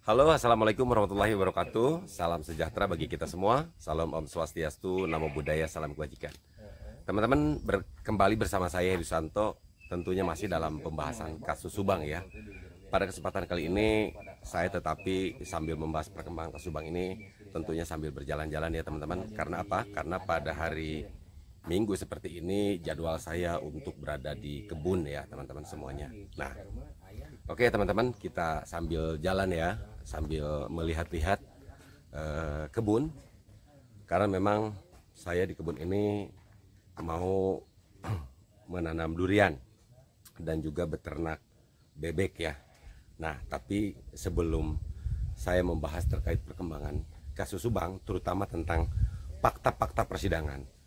Halo, assalamualaikum warahmatullahi wabarakatuh. Salam sejahtera bagi kita semua. Salam Om Swastiastu, Namo Buddhaya, salam kebajikan. Teman-teman, kembali bersama saya Hedi Susanto. Tentunya masih dalam pembahasan kasus Subang ya. Pada kesempatan kali ini saya tetapi sambil membahas perkembangan kasus Subang ini, tentunya sambil berjalan-jalan ya teman-teman. Karena apa? Karena pada hari Minggu seperti ini jadwal saya untuk berada di kebun ya teman-teman semuanya. Nah, oke teman-teman, kita sambil jalan ya, sambil melihat-lihat kebun. Karena memang saya di kebun ini mau menanam durian dan juga beternak bebek ya. Nah, tapi sebelum saya membahas terkait perkembangan kasus Subang, terutama tentang fakta-fakta persidangan,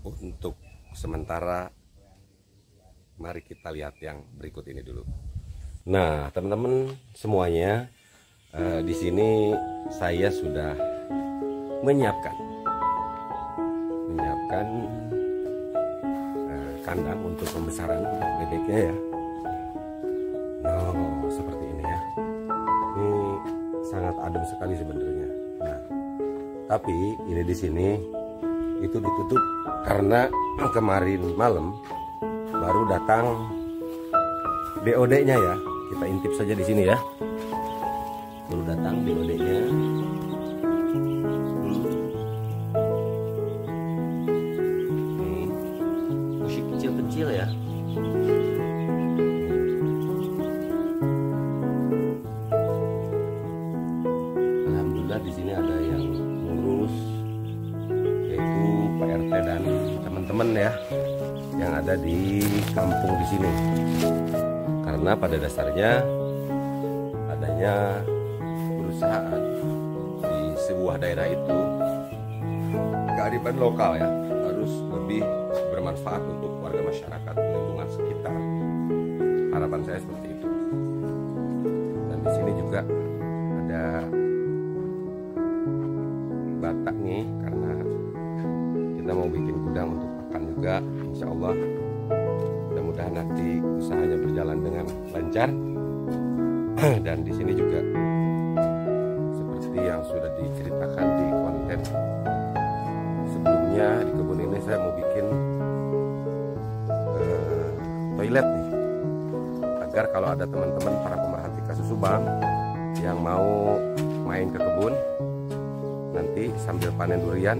untuk sementara mari kita lihat yang berikut ini dulu. Nah, teman-teman semuanya, di sini saya sudah menyiapkan kandang untuk pembesaran bebeknya ya. Nah, seperti ini ya. Ini sangat adem sekali sebenarnya. Nah, tapi ini di sini itu ditutup karena kemarin malam baru datang BOD-nya ya. Kita intip saja di sini ya. Baru datang BOD-nya. Masih kecil-kecil ya. Alhamdulillah di sini ada yang ngurus, yaitu Pak RT dan teman-teman ya yang ada di kampung di sini. Karena pada dasarnya adanya perusahaan di sebuah daerah itu, kearifan lokal ya harus lebih bermanfaat untuk warga masyarakat lingkungan sekitar. Harapan saya seperti itu. Dan di sini juga ada batak nih, karena kita mau bikin gudang untuk pakan juga, insya Allah. Mudah-mudahan nanti usahanya berjalan dengan lancar. Dan di sini juga seperti yang sudah diceritakan di konten sebelumnya, di kebun ini saya mau bikin toilet nih, agar kalau ada teman-teman para pemerhati kasus Subang yang mau main ke kebun nanti sambil panen durian,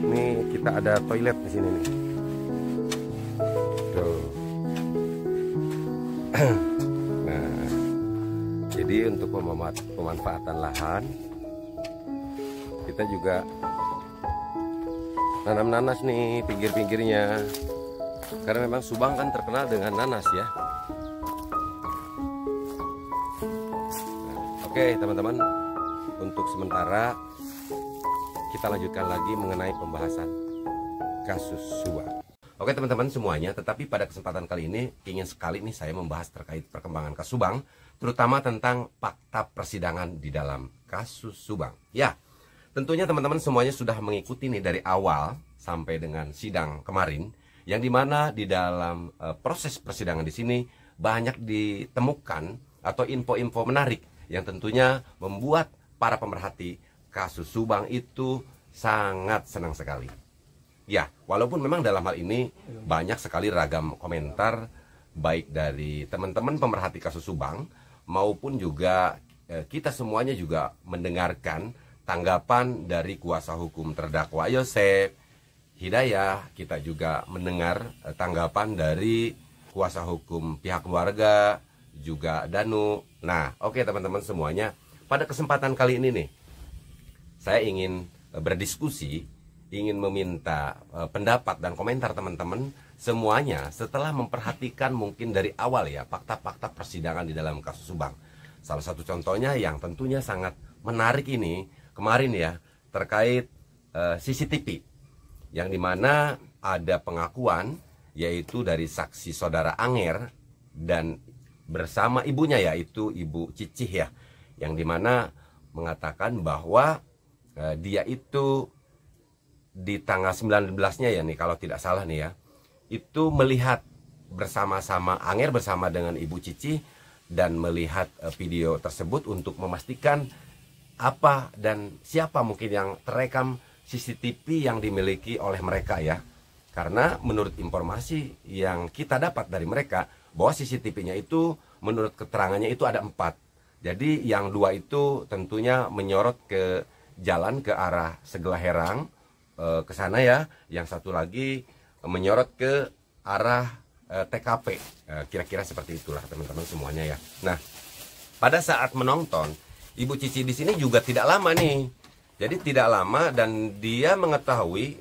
ini kita ada toilet di sini nih. Nah, jadi untuk pemanfaatan lahan, kita juga tanam nanas nih pinggir-pinggirnya, karena memang Subang kan terkenal dengan nanas ya. Nah, oke teman-teman, untuk sementara kita lanjutkan lagi mengenai pembahasan kasus Subang. Oke teman-teman semuanya, tetapi pada kesempatan kali ini ingin sekali nih saya membahas terkait perkembangan kasus Subang, terutama tentang fakta persidangan di dalam kasus Subang. Ya, tentunya teman-teman semuanya sudah mengikuti nih dari awal sampai dengan sidang kemarin, yang dimana di dalam proses persidangan di sini banyak ditemukan atau info-info menarik yang tentunya membuat para pemerhati kasus Subang itu sangat senang sekali. Ya, walaupun memang dalam hal ini banyak sekali ragam komentar, baik dari teman-teman pemerhati kasus Subang maupun juga kita semuanya juga mendengarkan tanggapan dari kuasa hukum terdakwa Yosef Hidayah. Kita juga mendengar tanggapan dari kuasa hukum pihak keluarga, juga Danu. Nah, oke teman-teman semuanya, pada kesempatan kali ini nih saya ingin berdiskusi, ingin meminta pendapat dan komentar teman-teman semuanya setelah memperhatikan mungkin dari awal ya fakta-fakta persidangan di dalam kasus Subang. Salah satu contohnya yang tentunya sangat menarik ini kemarin ya, terkait CCTV, yang dimana ada pengakuan yaitu dari saksi saudara Anger dan bersama ibunya, yaitu Ibu Cicih ya, yang dimana mengatakan bahwa dia itu di tanggal 19-nya ya nih kalau tidak salah nih ya, itu melihat bersama-sama Anger bersama dengan Ibu Cici dan melihat video tersebut untuk memastikan apa dan siapa mungkin yang terekam CCTV yang dimiliki oleh mereka ya. Karena menurut informasi yang kita dapat dari mereka bahwa CCTV-nya itu menurut keterangannya itu ada 4. Jadi yang 2 itu tentunya menyorot ke jalan ke arah Segelah Herang ke sana ya. Yang satu lagi menyorot ke arah TKP. Kira-kira seperti itulah teman-teman semuanya ya. Nah, pada saat menonton Ibu Cici di sini juga tidak lama nih. Jadi tidak lama dan dia mengetahui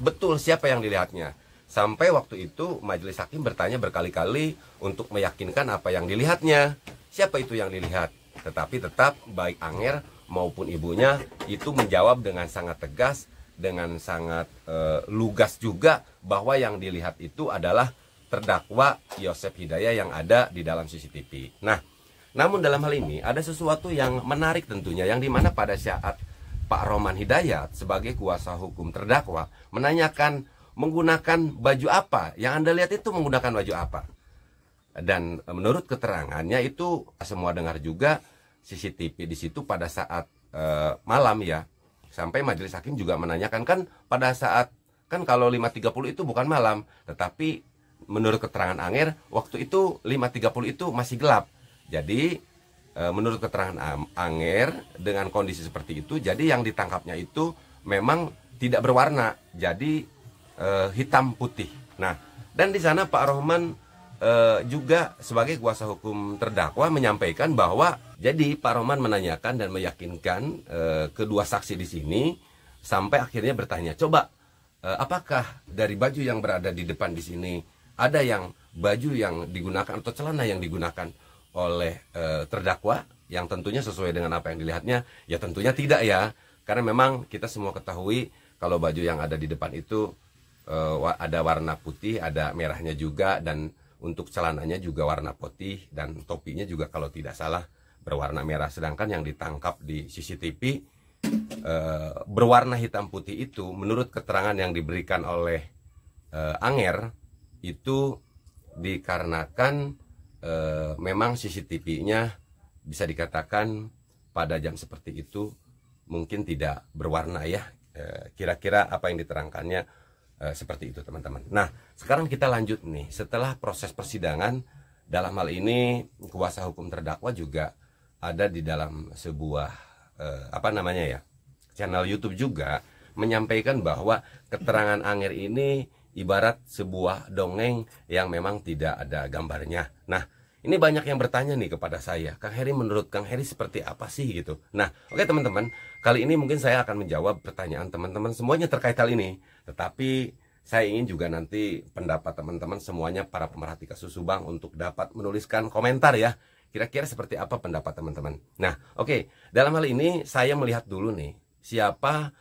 betul siapa yang dilihatnya. Sampai waktu itu majelis hakim bertanya berkali-kali untuk meyakinkan apa yang dilihatnya. Siapa itu yang dilihat? Tetapi tetap baik Anger maupun ibunya itu menjawab dengan sangat tegas, dengan sangat lugas juga bahwa yang dilihat itu adalah terdakwa Yosef Hidayah yang ada di dalam CCTV. Nah, namun dalam hal ini ada sesuatu yang menarik tentunya, yang dimana pada saat Pak Rohman Hidayat sebagai kuasa hukum terdakwa menanyakan menggunakan baju apa, yang Anda lihat itu menggunakan baju apa. Dan menurut keterangannya itu semua dengar juga CCTV di situ pada saat malam ya. Sampai majelis hakim juga menanyakan kan pada saat kan kalau 5.30 itu bukan malam, tetapi menurut keterangan Anger waktu itu 5.30 itu masih gelap. Jadi menurut keterangan Anger dengan kondisi seperti itu, jadi yang ditangkapnya itu memang tidak berwarna, jadi hitam putih. Nah, dan di sana Pak Rohman juga sebagai kuasa hukum terdakwa menyampaikan bahwa jadi Pak Rohman menanyakan dan meyakinkan kedua saksi di sini sampai akhirnya bertanya, coba apakah dari baju yang berada di depan di sini ada yang baju yang digunakan atau celana yang digunakan oleh terdakwa yang tentunya sesuai dengan apa yang dilihatnya? Ya tentunya tidak ya, karena memang kita semua ketahui kalau baju yang ada di depan itu ada warna putih, ada merahnya juga, dan untuk celananya juga warna putih, dan topinya juga kalau tidak salah berwarna merah. Sedangkan yang ditangkap di CCTV berwarna hitam putih itu menurut keterangan yang diberikan oleh Anger itu dikarenakan memang CCTV-nya bisa dikatakan pada jam seperti itu mungkin tidak berwarna ya. Kira-kira apa yang diterangkannya seperti itu teman-teman. Nah, sekarang kita lanjut nih. Setelah proses persidangan, dalam hal ini kuasa hukum terdakwa juga ada di dalam sebuah channel YouTube juga menyampaikan bahwa keterangan Anger ini ibarat sebuah dongeng yang memang tidak ada gambarnya. Nah, ini banyak yang bertanya nih kepada saya, Kang Heri, menurut Kang Heri seperti apa sih gitu. Nah, oke teman-teman, kali ini mungkin saya akan menjawab pertanyaan teman-teman semuanya terkait hal ini. Tetapi saya ingin juga nanti pendapat teman-teman semuanya para pemerhati kasus Subang untuk dapat menuliskan komentar ya. Kira-kira seperti apa pendapat teman-teman. Nah, oke, dalam hal ini saya melihat dulu nih siapa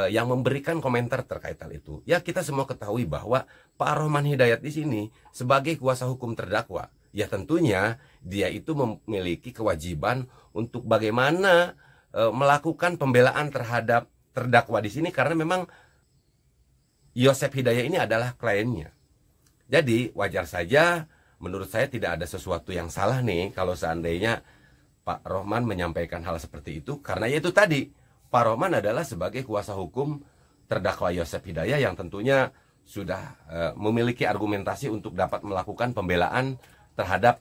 yang memberikan komentar terkait hal itu. Ya, kita semua ketahui bahwa Pak Rohman Hidayat di sini sebagai kuasa hukum terdakwa, ya tentunya dia itu memiliki kewajiban untuk bagaimana melakukan pembelaan terhadap terdakwa di sini, karena memang Yosef Hidayah ini adalah kliennya. Jadi wajar saja menurut saya tidak ada sesuatu yang salah nih kalau seandainya Pak Rohman menyampaikan hal seperti itu, karena ya itu tadi Pak Rohman adalah sebagai kuasa hukum terdakwa Yosef Hidayah yang tentunya sudah memiliki argumentasi untuk dapat melakukan pembelaan terhadap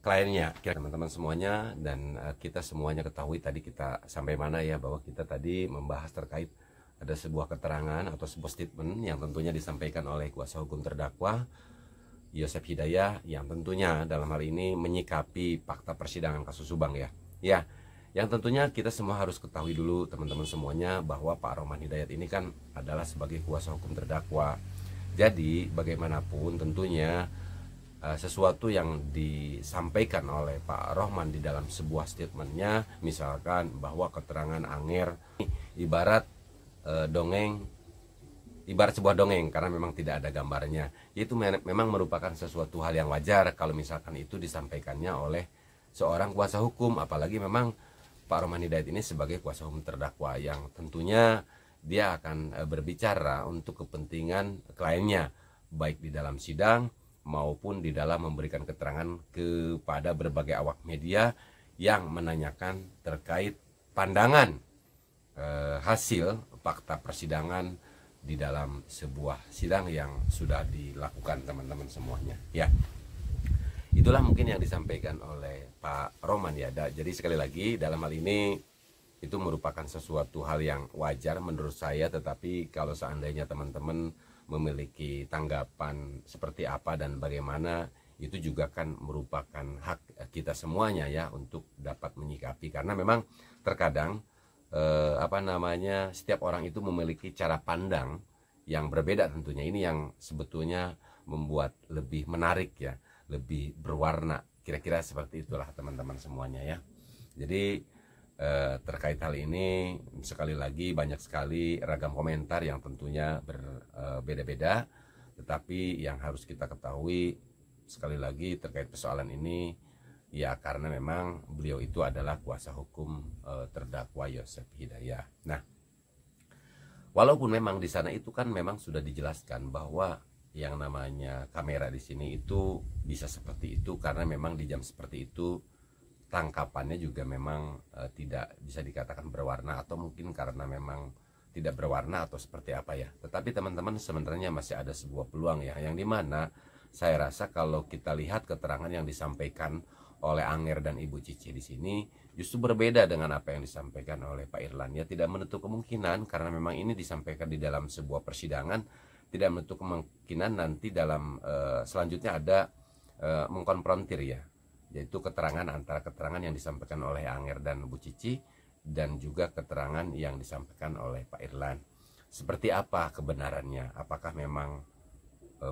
kliennya. Teman-teman semuanya, dan kita semuanya ketahui tadi kita sampai mana ya, bahwa kita tadi membahas terkait ada sebuah keterangan atau sebuah statement yang tentunya disampaikan oleh kuasa hukum terdakwa Yosef Hidayah yang tentunya dalam hal ini menyikapi fakta persidangan kasus Subang ya. Ya, yang tentunya kita semua harus ketahui dulu teman-teman semuanya bahwa Pak Rohman Hidayat ini kan adalah sebagai kuasa hukum terdakwa. Jadi bagaimanapun tentunya sesuatu yang disampaikan oleh Pak Rohman di dalam sebuah statementnya, misalkan bahwa keterangan Anger ibarat ibarat sebuah dongeng karena memang tidak ada gambarnya, itu memang merupakan sesuatu hal yang wajar kalau misalkan itu disampaikannya oleh seorang kuasa hukum, apalagi memang Pak Rohman Hidayat ini sebagai kuasa hukum terdakwa yang tentunya dia akan berbicara untuk kepentingan kliennya, baik di dalam sidang maupun di dalam memberikan keterangan kepada berbagai awak media yang menanyakan terkait pandangan hasil fakta persidangan di dalam sebuah sidang yang sudah dilakukan teman-teman semuanya ya. Itulah mungkin yang disampaikan oleh Pak Roman ya. Jadi sekali lagi dalam hal ini itu merupakan sesuatu hal yang wajar menurut saya, tetapi kalau seandainya teman-teman memiliki tanggapan seperti apa dan bagaimana, itu juga kan merupakan hak kita semuanya ya untuk dapat menyikapi, karena memang terkadang setiap orang itu memiliki cara pandang yang berbeda tentunya. Ini yang sebetulnya membuat lebih menarik ya, lebih berwarna, kira-kira seperti itulah teman-teman semuanya ya. Jadi terkait hal ini sekali lagi banyak sekali ragam komentar yang tentunya berbeda-beda, tetapi yang harus kita ketahui sekali lagi terkait persoalan ini ya, karena memang beliau itu adalah kuasa hukum terdakwa Yosef Hidayah. Nah, walaupun memang di sana itu kan memang sudah dijelaskan bahwa yang namanya kamera di sini itu bisa seperti itu karena memang di jam seperti itu tangkapannya juga memang tidak bisa dikatakan berwarna, atau mungkin karena memang tidak berwarna atau seperti apa ya. Tetapi teman-teman sebenarnya masih ada sebuah peluang ya, yang dimana saya rasa kalau kita lihat keterangan yang disampaikan oleh Anger dan Ibu Cici di sini justru berbeda dengan apa yang disampaikan oleh Pak Irlan ya. Tidak menutup kemungkinan karena memang ini disampaikan di dalam sebuah persidangan, tidak menutup kemungkinan nanti dalam selanjutnya ada mengkonfrontir ya, yaitu keterangan antara keterangan yang disampaikan oleh Anger dan Bu Cici dan juga keterangan yang disampaikan oleh Pak Irlan. Seperti apa kebenarannya? Apakah memang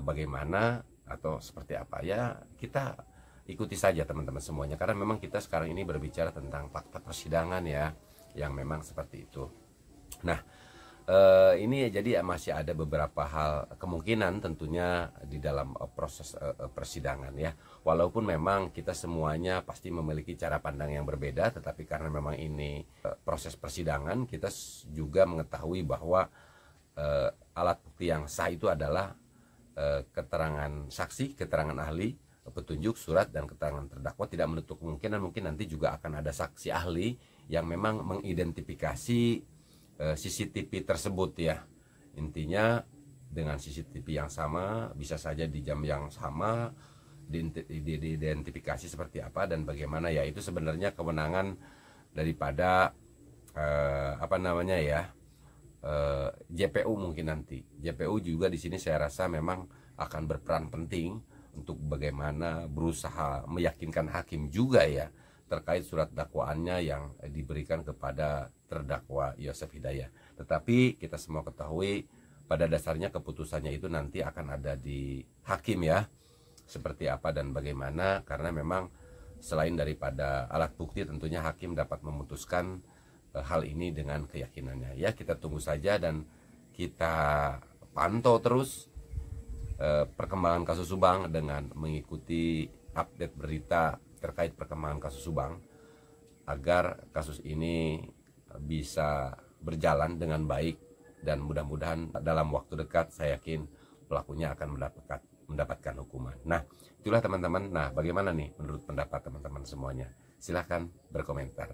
bagaimana atau seperti apa ya, kita ikuti saja teman-teman semuanya, karena memang kita sekarang ini berbicara tentang fakta persidangan ya, yang memang seperti itu. Nah, ini jadi masih ada beberapa hal kemungkinan tentunya di dalam proses persidangan ya. Walaupun memang kita semuanya pasti memiliki cara pandang yang berbeda, tetapi karena memang ini proses persidangan, kita juga mengetahui bahwa alat bukti yang sah itu adalah keterangan saksi, keterangan ahli, petunjuk, surat, dan keterangan terdakwa. Tidak menutup kemungkinan mungkin nanti juga akan ada saksi ahli yang memang mengidentifikasi CCTV tersebut ya. Intinya dengan CCTV yang sama, bisa saja di jam yang sama, diidentifikasi seperti apa dan bagaimana ya. Itu sebenarnya kewenangan daripada JPU mungkin nanti. JPU juga di sini saya rasa memang akan berperan penting untuk bagaimana berusaha meyakinkan hakim juga ya terkait surat dakwaannya yang diberikan kepada terdakwa Yosef Hidayah. Tetapi kita semua ketahui pada dasarnya keputusannya itu nanti akan ada di hakim ya, seperti apa dan bagaimana, karena memang selain daripada alat bukti tentunya hakim dapat memutuskan hal ini dengan keyakinannya ya. Kita tunggu saja dan kita pantau terus perkembangan kasus Subang dengan mengikuti update berita terkait perkembangan kasus Subang, agar kasus ini bisa berjalan dengan baik dan mudah-mudahan dalam waktu dekat saya yakin pelakunya akan mendapatkan hukuman. Nah, itulah teman-teman. Nah, bagaimana nih menurut pendapat teman-teman semuanya? Silahkan berkomentar.